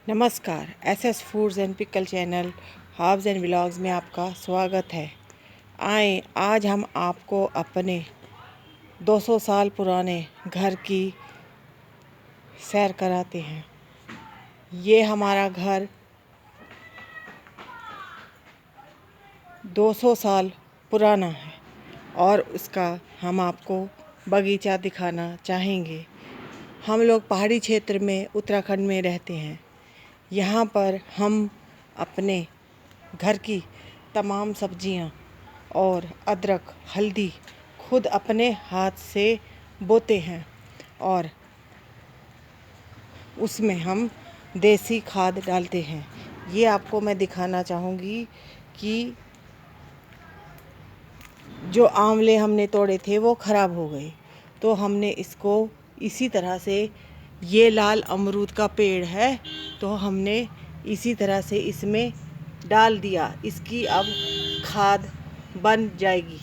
नमस्कार। SS foods and pickle channel herbs and vlogs में आपका स्वागत है। आए आज हम आपको अपने 200 साल पुराने घर की सैर कराते हैं। ये हमारा घर 200 साल पुराना है और उसका हम आपको बगीचा दिखाना चाहेंगे। हम लोग पहाड़ी क्षेत्र में उत्तराखंड में रहते हैं। यहाँ पर हम अपने घर की तमाम सब्जियाँ और अदरक, हल्दी खुद अपने हाथ से बोते हैं और उसमें हम देसी खाद डालते हैं। ये आपको मैं दिखाना चाहूँगी कि जो आंवले हमने तोड़े थे वो ख़राब हो गए, तो हमने इसको इसी तरह से, ये लाल अमरूद का पेड़ है तो हमने इसी तरह से इसमें डाल दिया। इसकी अब खाद बन जाएगी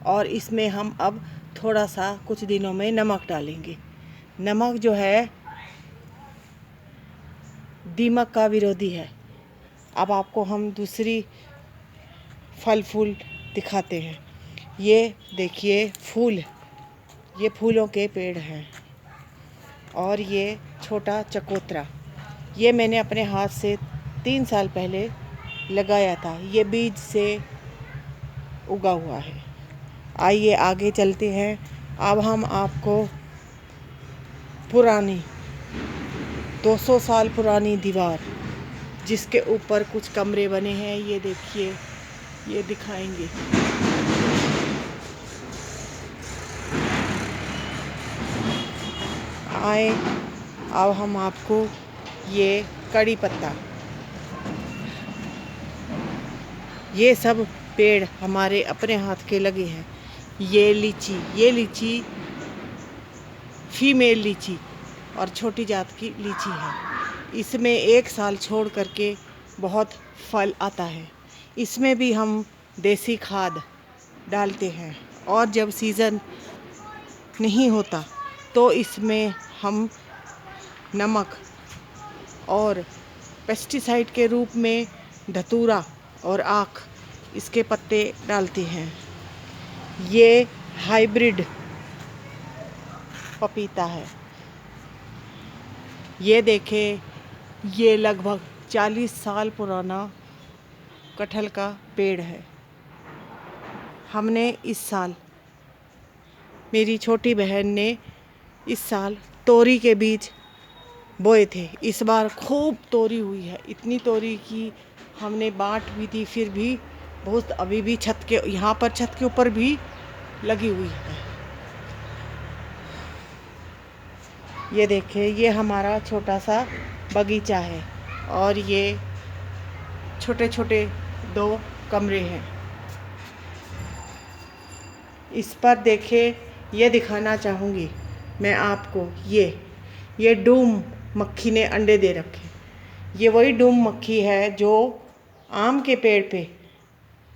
और इसमें हम अब थोड़ा सा कुछ दिनों में नमक डालेंगे। नमक जो है दीमक का विरोधी है। अब आपको हम दूसरी फल फूल दिखाते हैं। ये देखिए फूल, ये फूलों के पेड़ हैं और ये छोटा चकोतरा, ये मैंने अपने हाथ से 3 साल पहले लगाया था। ये बीज से उगा हुआ है। आइए आगे चलते हैं। अब हम आपको पुरानी 200 साल पुरानी दीवार, जिसके ऊपर कुछ कमरे बने हैं, ये देखिए, ये दिखाएंगे। आए अब हम आपको ये कड़ी पत्ता, ये सब पेड़ हमारे अपने हाथ के लगे हैं। ये लीची फीमेल लीची और छोटी जात की लीची है। इसमें 1 साल छोड़ करके बहुत फल आता है। इसमें भी हम देसी खाद डालते हैं और जब सीज़न नहीं होता तो इसमें हम नमक और पेस्टिसाइड के रूप में धतूरा और आख, इसके पत्ते डालते हैं। ये हाइब्रिड पपीता है। ये देखें, ये लगभग 40 साल पुराना कटहल का पेड़ है। हमने इस साल, मेरी छोटी बहन ने इस साल तोरी के बीज बोए थे। इस बार खूब तोरी हुई है, इतनी तोरी की हमने बांट भी दी, फिर भी बहुत अभी भी छत के, यहाँ पर छत के ऊपर भी लगी हुई है। ये देखिए, ये हमारा छोटा सा बगीचा है और ये छोटे छोटे 2 कमरे हैं। इस पर देखिए, ये दिखाना चाहूँगी मैं आपको, ये डूम मक्खी ने अंडे दे रखे। ये वही डूम मक्खी है जो आम के पेड़ पे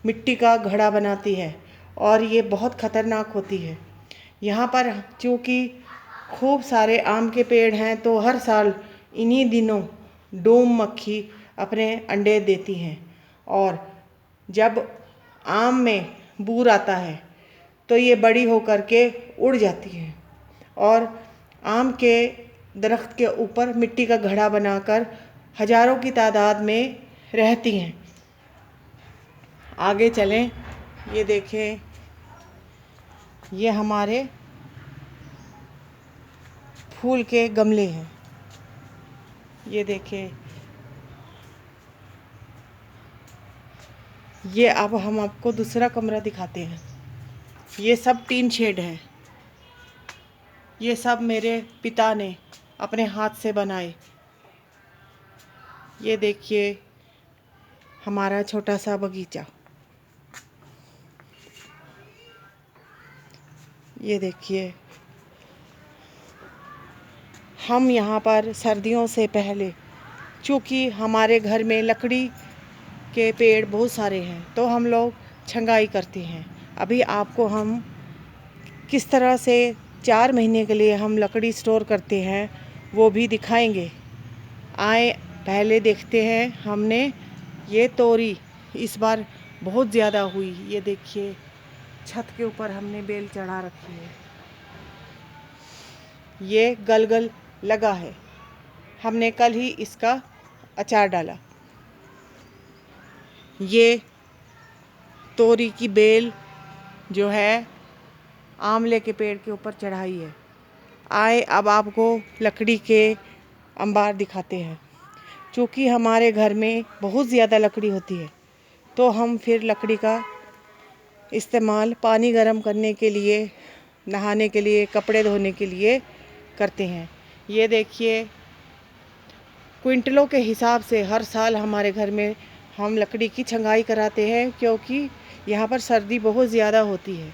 मिट्टी का घड़ा बनाती है और ये बहुत ख़तरनाक होती है। यहाँ पर चूँकि खूब सारे आम के पेड़ हैं तो हर साल इन्हीं दिनों डूम मक्खी अपने अंडे देती हैं और जब आम में बूर आता है तो ये बड़ी होकर के उड़ जाती है और आम के दरख्त के ऊपर मिट्टी का घड़ा बनाकर हजारों की तादाद में रहती हैं। आगे चलें, ये देखें, ये हमारे फूल के गमले हैं। ये देखें, ये अब हम आपको दूसरा कमरा दिखाते हैं। ये सब टीन शेड है। ये सब मेरे पिता ने अपने हाथ से बनाए। ये देखिए हमारा छोटा सा बगीचा। ये देखिए, हम यहाँ पर सर्दियों से पहले, चूँकि हमारे घर में लकड़ी के पेड़ बहुत सारे हैं, तो हम लोग छंगाई करते हैं। अभी आपको हम किस तरह से 4 महीने के लिए हम लकड़ी स्टोर करते हैं वो भी दिखाएंगे। आए पहले देखते हैं हमने ये तोरी इस बार बहुत ज़्यादा हुई। ये देखिए छत के ऊपर हमने बेल चढ़ा रखी है। ये गलगल लगा है, हमने कल ही इसका अचार डाला। ये तोरी की बेल जो है आंवले के पेड़ के ऊपर चढ़ाई है। आए अब आपको लकड़ी के अंबार दिखाते हैं। चूँकि हमारे घर में बहुत ज़्यादा लकड़ी होती है तो हम फिर लकड़ी का इस्तेमाल पानी गर्म करने के लिए, नहाने के लिए, कपड़े धोने के लिए करते हैं। ये देखिए क्विंटलों के हिसाब से हर साल हमारे घर में हम लकड़ी की छंगाई कराते हैं, क्योंकि यहाँ पर सर्दी बहुत ज़्यादा होती है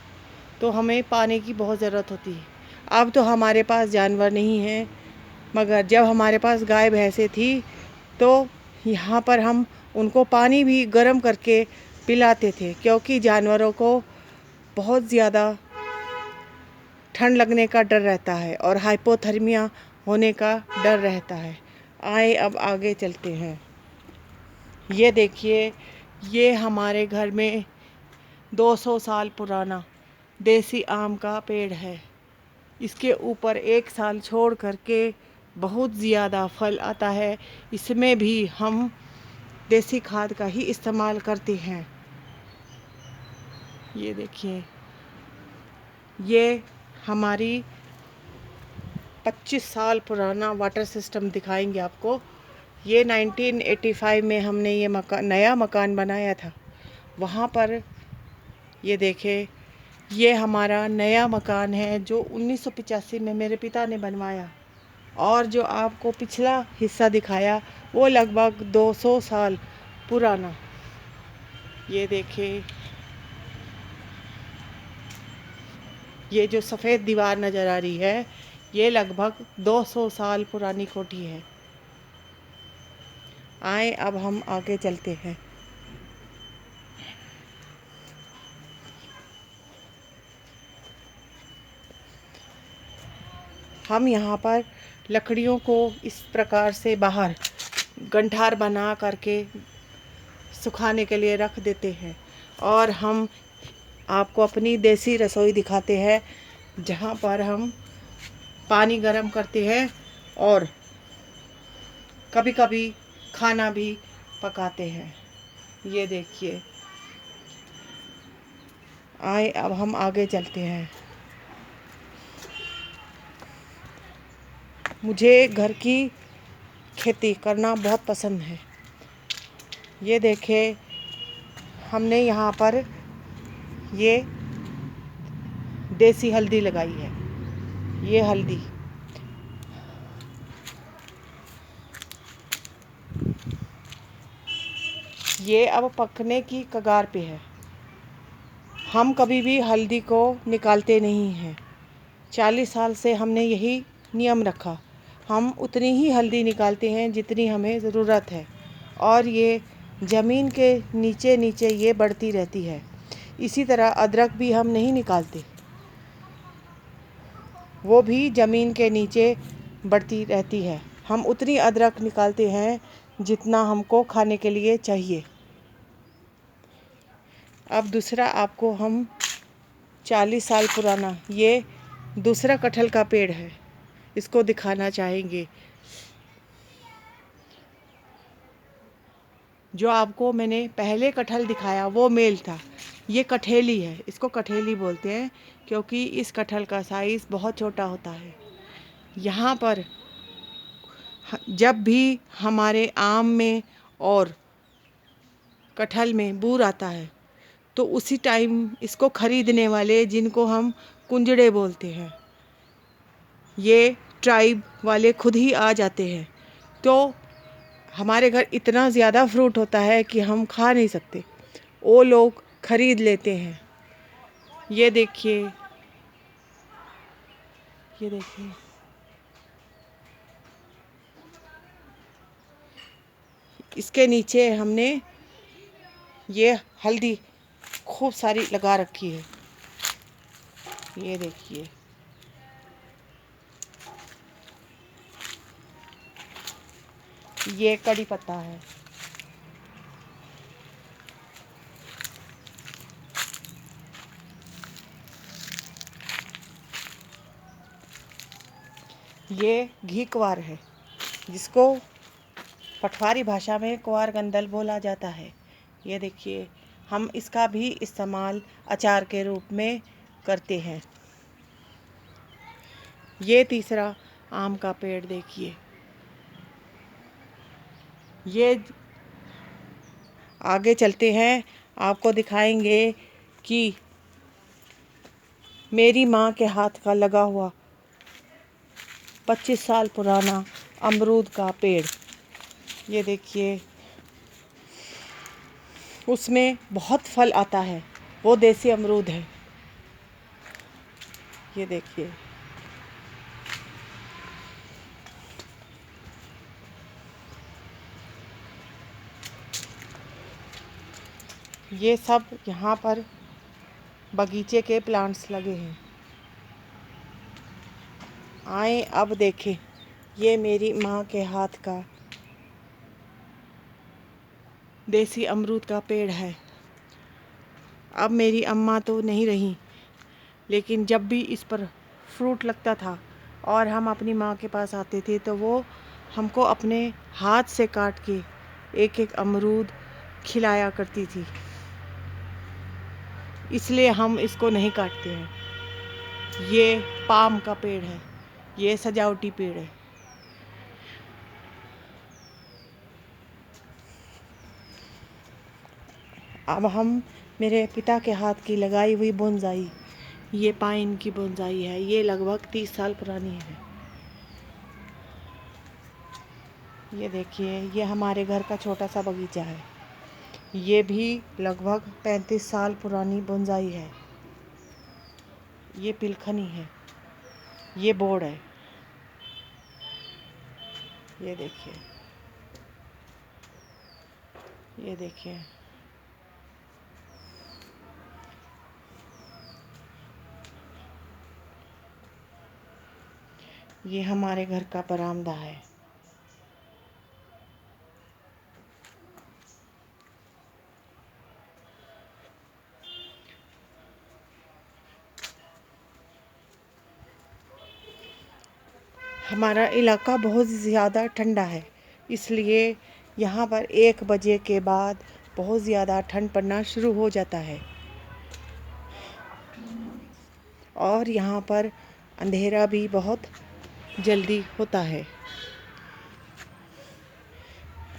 तो हमें पानी की बहुत ज़रूरत होती है। अब तो हमारे पास जानवर नहीं हैं, मगर जब हमारे पास गाय भैंसें थी तो यहाँ पर हम उनको पानी भी गर्म करके पिलाते थे, क्योंकि जानवरों को बहुत ज़्यादा ठंड लगने का डर रहता है और हाइपोथर्मिया होने का डर रहता है। आए अब आगे चलते हैं। ये देखिए ये हमारे घर में 200 साल पुराना देसी आम का पेड़ है। इसके ऊपर एक साल छोड़ करके बहुत ज़्यादा फल आता है। इसमें भी हम देसी खाद का ही इस्तेमाल करते हैं। ये देखिए ये हमारी 25 साल पुराना वाटर सिस्टम दिखाएंगे आपको। ये 1985 में हमने ये नया मकान बनाया था। वहाँ पर ये देखे ये हमारा नया मकान है जो 1985 में मेरे पिता ने बनवाया, और जो आपको पिछला हिस्सा दिखाया वो लगभग 200 साल पुराना। ये देखिए ये जो सफ़ेद दीवार नज़र आ रही है ये लगभग 200 साल पुरानी कोठी है। आए अब हम आगे चलते हैं। हम यहाँ पर लकड़ियों को इस प्रकार से बाहर गंठार बना करके सुखाने के लिए रख देते हैं, और हम आपको अपनी देसी रसोई दिखाते हैं जहाँ पर हम पानी गर्म करते हैं और कभी कभी खाना भी पकाते हैं। ये देखिए आए अब हम आगे चलते हैं। मुझे घर की खेती करना बहुत पसंद है। ये देखें हमने यहाँ पर ये देसी हल्दी लगाई है। ये हल्दी ये अब पकने की कगार पे है। हम कभी भी हल्दी को निकालते नहीं हैं। 40 साल से हमने यही नियम रखा। हम उतनी ही हल्दी निकालते हैं जितनी हमें ज़रूरत है, और ये ज़मीन के नीचे नीचे ये बढ़ती रहती है। इसी तरह अदरक भी हम नहीं निकालते, वो भी ज़मीन के नीचे बढ़ती रहती है। हम उतनी अदरक निकालते हैं जितना हमको खाने के लिए चाहिए। अब दूसरा आपको हम 40 साल पुराना ये दूसरा कटहल का पेड़ है, इसको दिखाना चाहेंगे। जो आपको मैंने पहले कटहल दिखाया वो मेल था। ये कठेली है, इसको कठेली बोलते हैं क्योंकि इस कटहल का साइज़ बहुत छोटा होता है। यहाँ पर जब भी हमारे आम में और कटहल में बूर आता है तो उसी टाइम इसको खरीदने वाले, जिनको हम कुंजड़े बोलते हैं, ये ट्राइब वाले खुद ही आ जाते हैं। तो हमारे घर इतना ज़्यादा फ्रूट होता है कि हम खा नहीं सकते, वो लोग खरीद लेते हैं। ये देखिए ये देखिए इसके नीचे हमने ये हल्दी खूब सारी लगा रखी है। ये देखिए ये कड़ी पत्ता है। ये घी क्वार है, जिसको पटवारी भाषा में क्वार गंदल बोला जाता है। ये देखिए, हम इसका भी इस्तेमाल अचार के रूप में करते हैं। ये तीसरा आम का पेड़ देखिए। ये आगे चलते हैं, आपको दिखाएंगे कि मेरी माँ के हाथ का लगा हुआ 25 साल पुराना अमरूद का पेड़। ये देखिए, उसमें बहुत फल आता है, वो देसी अमरूद है। ये देखिए, ये सब यहाँ पर बगीचे के प्लांट्स लगे हैं। आए अब देखें, ये मेरी माँ के हाथ का देसी अमरूद का पेड़ है। अब मेरी अम्मा तो नहीं रही, लेकिन जब भी इस पर फ्रूट लगता था और हम अपनी माँ के पास आते थे, तो वो हमको अपने हाथ से काट के एक एक अमरूद खिलाया करती थी। इसलिए हम इसको नहीं काटते हैं। ये पाम का पेड़ है, ये सजावटी पेड़ है। अब हम मेरे पिता के हाथ की लगाई हुई बोनसाई, ये पाइन की बोनसाई है। ये लगभग 30 साल पुरानी है। ये देखिए, ये हमारे घर का छोटा सा बगीचा है। ये भी लगभग 35 साल पुरानी बोनसाई है। ये पिलखनी है, ये बोर्ड है। ये देखिए, ये देखिए, ये हमारे घर का बरामदा है। हमारा इलाका बहुत ज़्यादा ठंडा है, इसलिए यहाँ पर 1 बजे के बाद बहुत ज़्यादा ठंड पड़ना शुरू हो जाता है और यहाँ पर अंधेरा भी बहुत जल्दी होता है।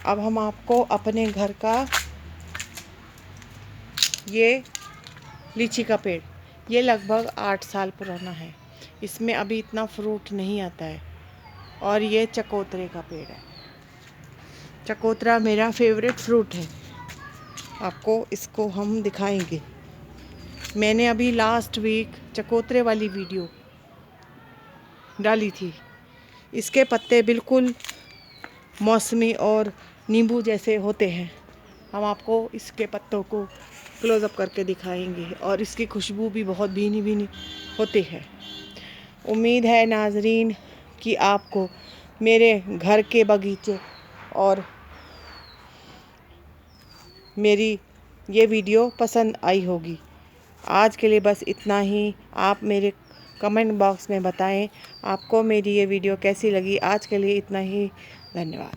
अब हम आपको अपने घर का ये लीची का पेड़, ये लगभग 8 साल पुराना है। इसमें अभी इतना फ्रूट नहीं आता है। और ये चकोतरे का पेड़ है। चकोतरा मेरा फेवरेट फ्रूट है। आपको इसको हम दिखाएंगे। मैंने अभी लास्ट वीक चकोतरे वाली वीडियो डाली थी। इसके पत्ते बिल्कुल मौसमी और नींबू जैसे होते हैं। हम आपको इसके पत्तों को क्लोज़अप करके दिखाएंगे और इसकी खुशबू भी बहुत भीनी भीनी होती है। उम्मीद है नाजरीन कि आपको मेरे घर के बगीचे और मेरी ये वीडियो पसंद आई होगी। आज के लिए बस इतना ही। आप मेरे कमेंट बॉक्स में बताएं आपको मेरी ये वीडियो कैसी लगी। आज के लिए इतना ही। धन्यवाद।